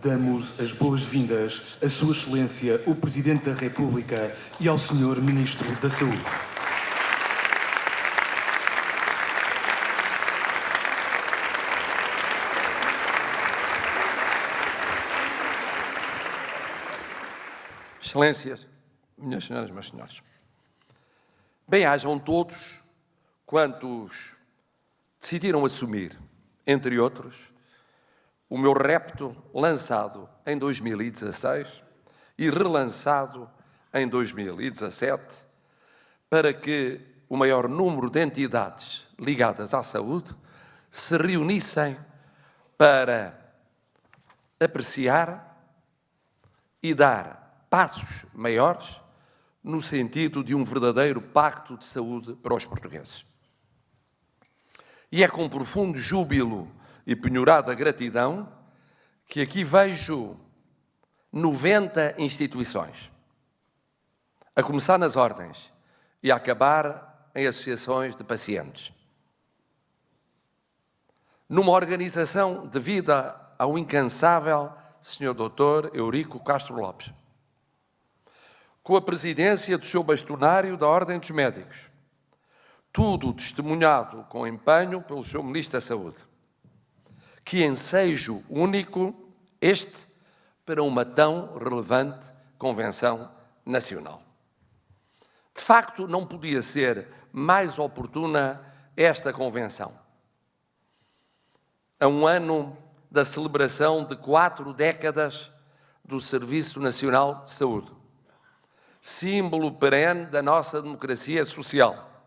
Damos as boas-vindas a Sua Excelência, o Presidente da República, e ao Senhor Ministro da Saúde. Excelências, minhas senhoras e meus senhores, bem-ajam todos quantos decidiram assumir, entre outros, o meu repto lançado em 2016 e relançado em 2017 para que o maior número de entidades ligadas à saúde se reunissem para apreciar e dar passos maiores no sentido de um verdadeiro pacto de saúde para os portugueses. E é com profundo júbilo e penhorada gratidão que aqui vejo 90 instituições, a começar nas ordens e a acabar em associações de pacientes, numa organização devida ao incansável Sr. Dr. Eurico Castro Lopes, com a presidência do seu bastonário da Ordem dos Médicos, tudo testemunhado com empenho pelo seu Ministro da Saúde. Que ensejo único este para uma tão relevante convenção nacional. De facto, não podia ser mais oportuna esta convenção. A um ano da celebração de 4 décadas do Serviço Nacional de Saúde, símbolo perene da nossa democracia social,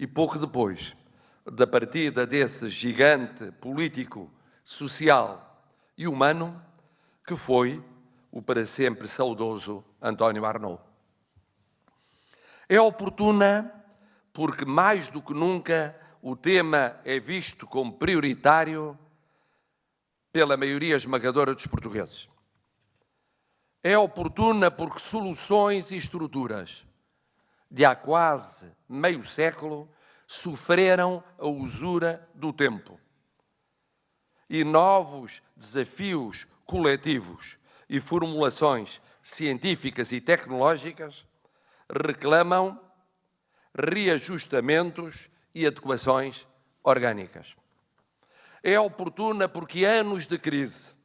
e pouco depois da partida desse gigante político, social e humano que foi o para sempre saudoso António Arnaud. É oportuna porque, mais do que nunca, o tema é visto como prioritário pela maioria esmagadora dos portugueses. É oportuna porque soluções e estruturas de há quase meio século sofreram a usura do tempo. E novos desafios coletivos e formulações científicas e tecnológicas reclamam reajustamentos e adequações orgânicas. É oportuna porque anos de crise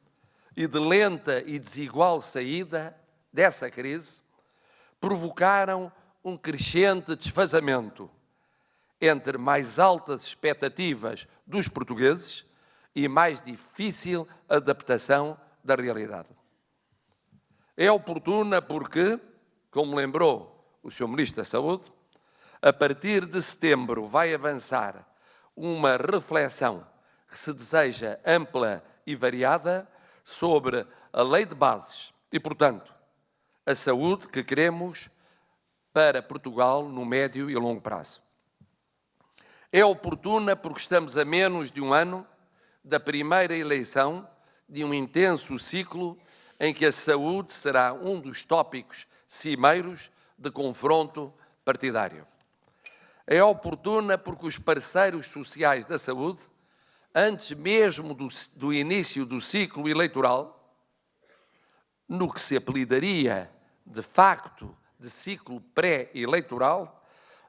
e de lenta e desigual saída dessa crise provocaram um crescente desfazamento entre mais altas expectativas dos portugueses e mais difícil adaptação da realidade. É oportuna porque, como lembrou o Sr. Ministro da Saúde, a partir de setembro vai avançar uma reflexão que se deseja ampla e variada sobre a lei de bases e, portanto, a saúde que queremos para Portugal no médio e longo prazo. É oportuna porque estamos a menos de um ano da primeira eleição de um intenso ciclo em que a saúde será um dos tópicos cimeiros de confronto partidário. É oportuna porque os parceiros sociais da saúde, antes mesmo do início do ciclo eleitoral, no que se apelidaria, de facto, de ciclo pré-eleitoral,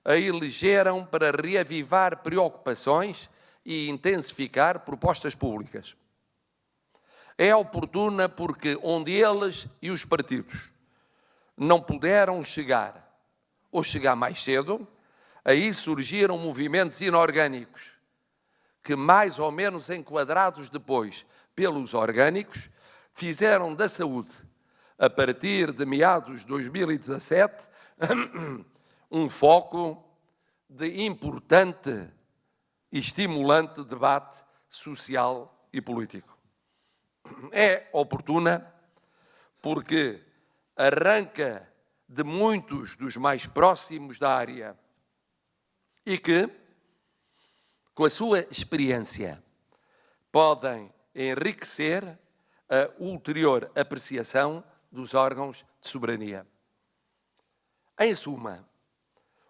a elegeram para reavivar preocupações e intensificar propostas públicas. É oportuna porque onde eles e os partidos não puderam chegar, ou chegar mais cedo, aí surgiram movimentos inorgânicos que, mais ou menos enquadrados depois pelos orgânicos, fizeram da saúde, a partir de meados de 2017, um foco de importante e estimulante debate social e político. É oportuna porque arranca de muitos dos mais próximos da área e que, com a sua experiência, podem enriquecer a ulterior apreciação dos órgãos de soberania. Em suma,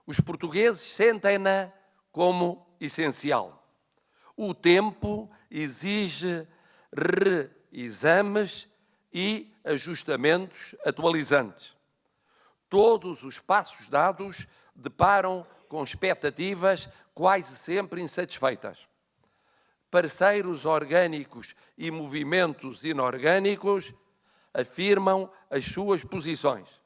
os portugueses sentem-na como essencial. O tempo exige reexames e ajustamentos atualizantes. Todos os passos dados deparam com expectativas quase sempre insatisfeitas. Parceiros orgânicos e movimentos inorgânicos afirmam as suas posições.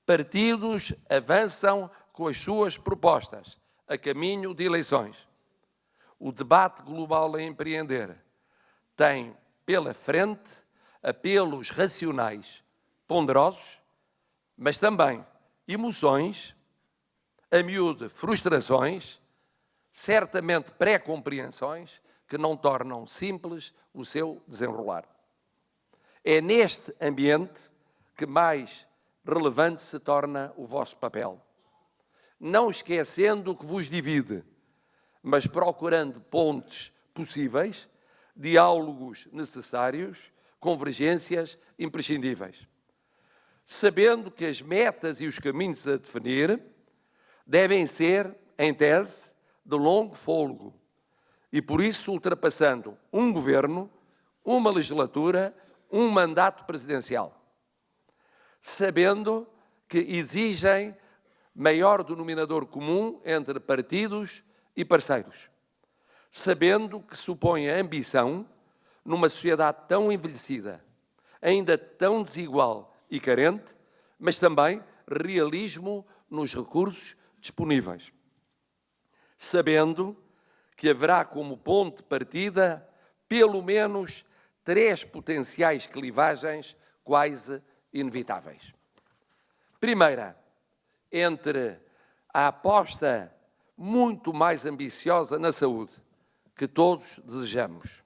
Partidos avançam com as suas propostas a caminho de eleições. O debate global a empreender tem pela frente apelos racionais, ponderosos, mas também emoções, a miúde frustrações, certamente pré-compreensões que não tornam simples o seu desenrolar. É neste ambiente que mais relevante se torna o vosso papel. Não esquecendo o que vos divide, mas procurando pontes possíveis, diálogos necessários, convergências imprescindíveis. Sabendo que as metas e os caminhos a definir devem ser, em tese, de longo fôlego e, por isso, ultrapassando um governo, uma legislatura, um mandato presidencial. Sabendo que exigem maior denominador comum entre partidos e parceiros. Sabendo que supõe a ambição, numa sociedade tão envelhecida, ainda tão desigual e carente, mas também realismo nos recursos disponíveis. Sabendo que haverá como ponto de partida pelo menos 3 potenciais clivagens quase inevitáveis. Primeira, entre a aposta muito mais ambiciosa na saúde, que todos desejamos,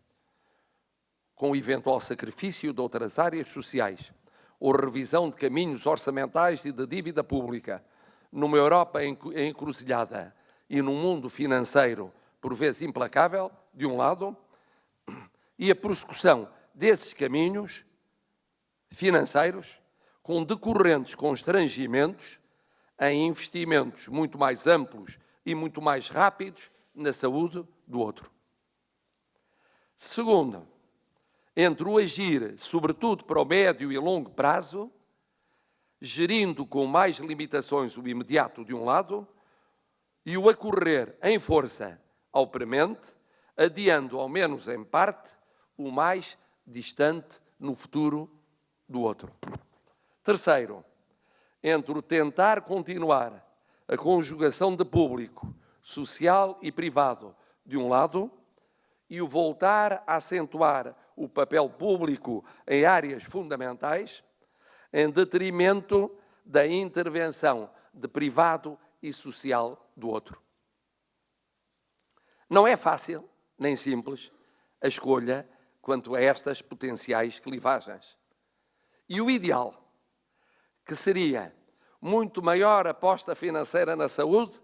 com o eventual sacrifício de outras áreas sociais, ou revisão de caminhos orçamentais e de dívida pública, numa Europa encruzilhada e num mundo financeiro, por vezes implacável, de um lado, e a prossecução desses caminhos financeiros, com decorrentes constrangimentos em investimentos muito mais amplos e muito mais rápidos na saúde do outro. Segundo, entre o agir, sobretudo para o médio e longo prazo, gerindo com mais limitações o imediato de um lado, e o acorrer em força ao premente, adiando, ao menos em parte, o mais distante no futuro do outro. Terceiro, entre o tentar continuar a conjugação de público, social e privado de um lado, e o voltar a acentuar o papel público em áreas fundamentais, em detrimento da intervenção de privado e social do outro. Não é fácil, nem simples, a escolha quanto a estas potenciais clivagens. E o ideal, que seria muito maior aposta financeira na saúde,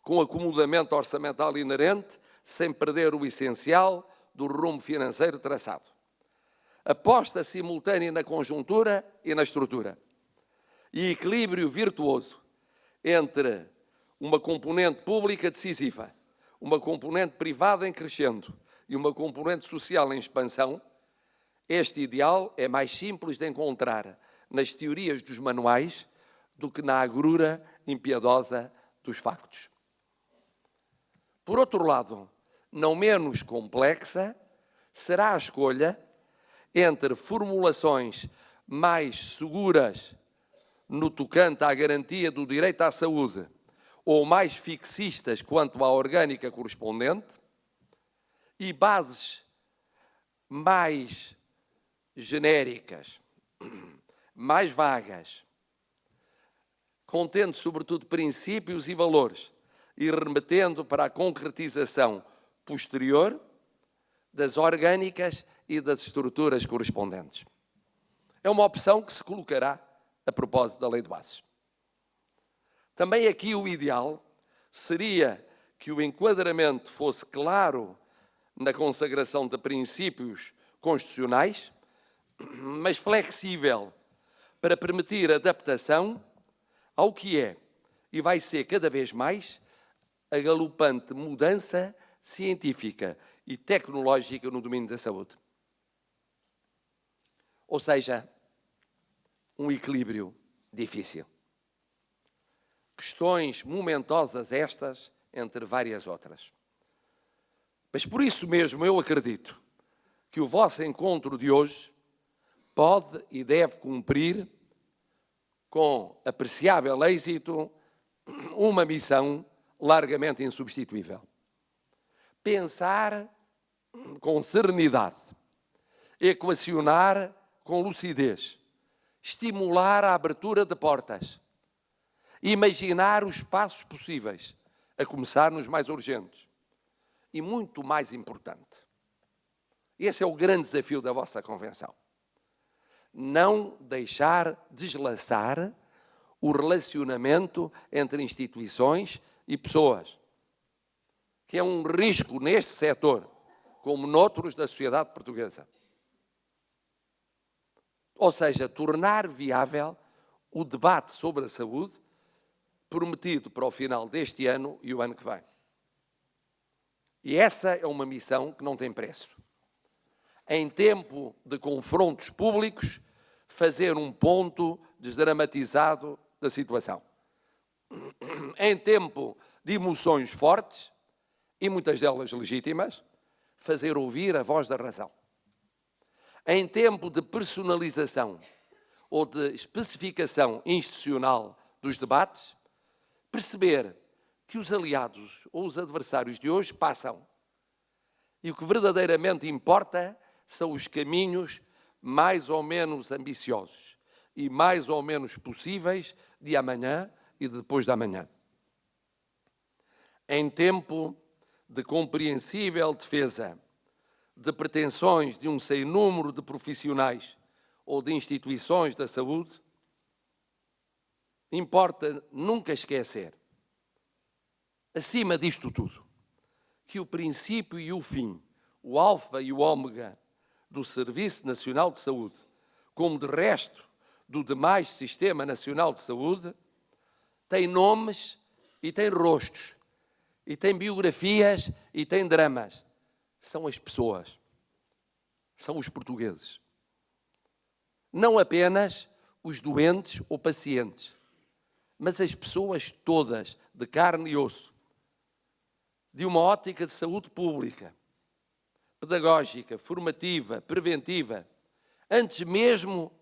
com acomodamento orçamental inerente, sem perder o essencial do rumo financeiro traçado. Aposta simultânea na conjuntura e na estrutura. E equilíbrio virtuoso entre uma componente pública decisiva, uma componente privada em crescendo e uma componente social em expansão. Este ideal é mais simples de encontrar nas teorias dos manuais do que na agrura impiedosa dos factos. Por outro lado, não menos complexa, será a escolha entre formulações mais seguras no tocante à garantia do direito à saúde ou mais fixistas quanto à orgânica correspondente e bases mais genéricas, mais vagas, contendo sobretudo princípios e valores e remetendo para a concretização posterior das orgânicas e das estruturas correspondentes. É uma opção que se colocará a propósito da Lei de Bases. Também aqui o ideal seria que o enquadramento fosse claro na consagração de princípios constitucionais, mas flexível para permitir adaptação ao que é e vai ser cada vez mais a galopante mudança científica e tecnológica no domínio da saúde. Ou seja, um equilíbrio difícil. Questões momentosas estas, entre várias outras. Mas por isso mesmo eu acredito que o vosso encontro de hoje pode e deve cumprir com apreciável êxito uma missão largamente insubstituível. Pensar com serenidade, equacionar com lucidez, estimular a abertura de portas, imaginar os passos possíveis, a começar nos mais urgentes. E muito mais importante, esse é o grande desafio da vossa convenção, não deixar deslaçar o relacionamento entre instituições e pessoas, que é um risco neste setor, como noutros da sociedade portuguesa. Ou seja, tornar viável o debate sobre a saúde prometido para o final deste ano e o ano que vem. E essa é uma missão que não tem preço. Em tempo de confrontos públicos, fazer um ponto desdramatizado da situação. Em tempo de emoções fortes, e muitas delas legítimas, fazer ouvir a voz da razão. Em tempo de personalização ou de especificação institucional dos debates, perceber que os aliados ou os adversários de hoje passam. E o que verdadeiramente importa são os caminhos mais ou menos ambiciosos e mais ou menos possíveis de amanhã e de depois de amanhã. Em tempo de compreensível defesa de pretensões de um sem número de profissionais ou de instituições da saúde, importa nunca esquecer, acima disto tudo, que o princípio e o fim, o alfa e o ômega do Serviço Nacional de Saúde, como de resto do demais Sistema Nacional de Saúde, tem nomes e tem rostos, e tem biografias e tem dramas. São as pessoas, são os portugueses. Não apenas os doentes ou pacientes, mas as pessoas todas, de carne e osso, de uma ótica de saúde pública, pedagógica, formativa, preventiva, antes mesmo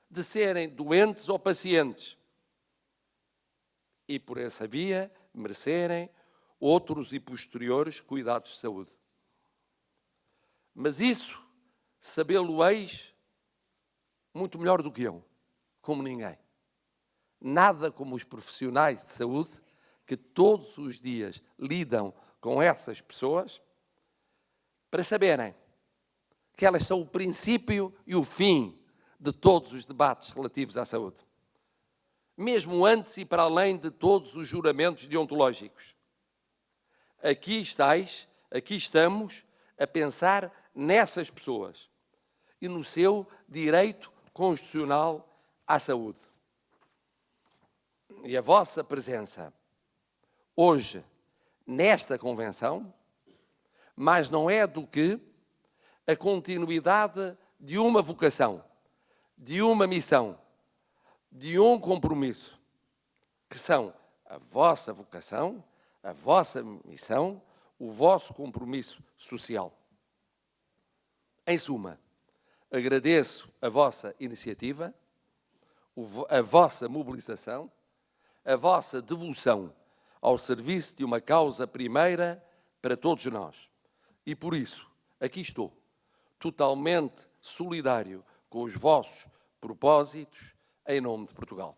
de serem doentes ou pacientes. E por essa via merecerem outros e posteriores cuidados de saúde. Mas isso, sabê-lo-eis muito melhor do que eu, como ninguém. Nada como os profissionais de saúde que todos os dias lidam com essas pessoas para saberem que elas são o princípio e o fim de todos os debates relativos à saúde. Mesmo antes e para além de todos os juramentos deontológicos. Aqui estamos a pensar nessas pessoas e no seu direito constitucional à saúde. E a vossa presença hoje nesta convenção, mas não é do que a continuidade de uma vocação, de uma missão, de um compromisso, que são a vossa vocação, a vossa missão, o vosso compromisso social. Em suma, agradeço a vossa iniciativa, a vossa mobilização, a vossa devoção ao serviço de uma causa primeira para todos nós. E por isso, aqui estou, totalmente solidário com os vossos propósitos em nome de Portugal.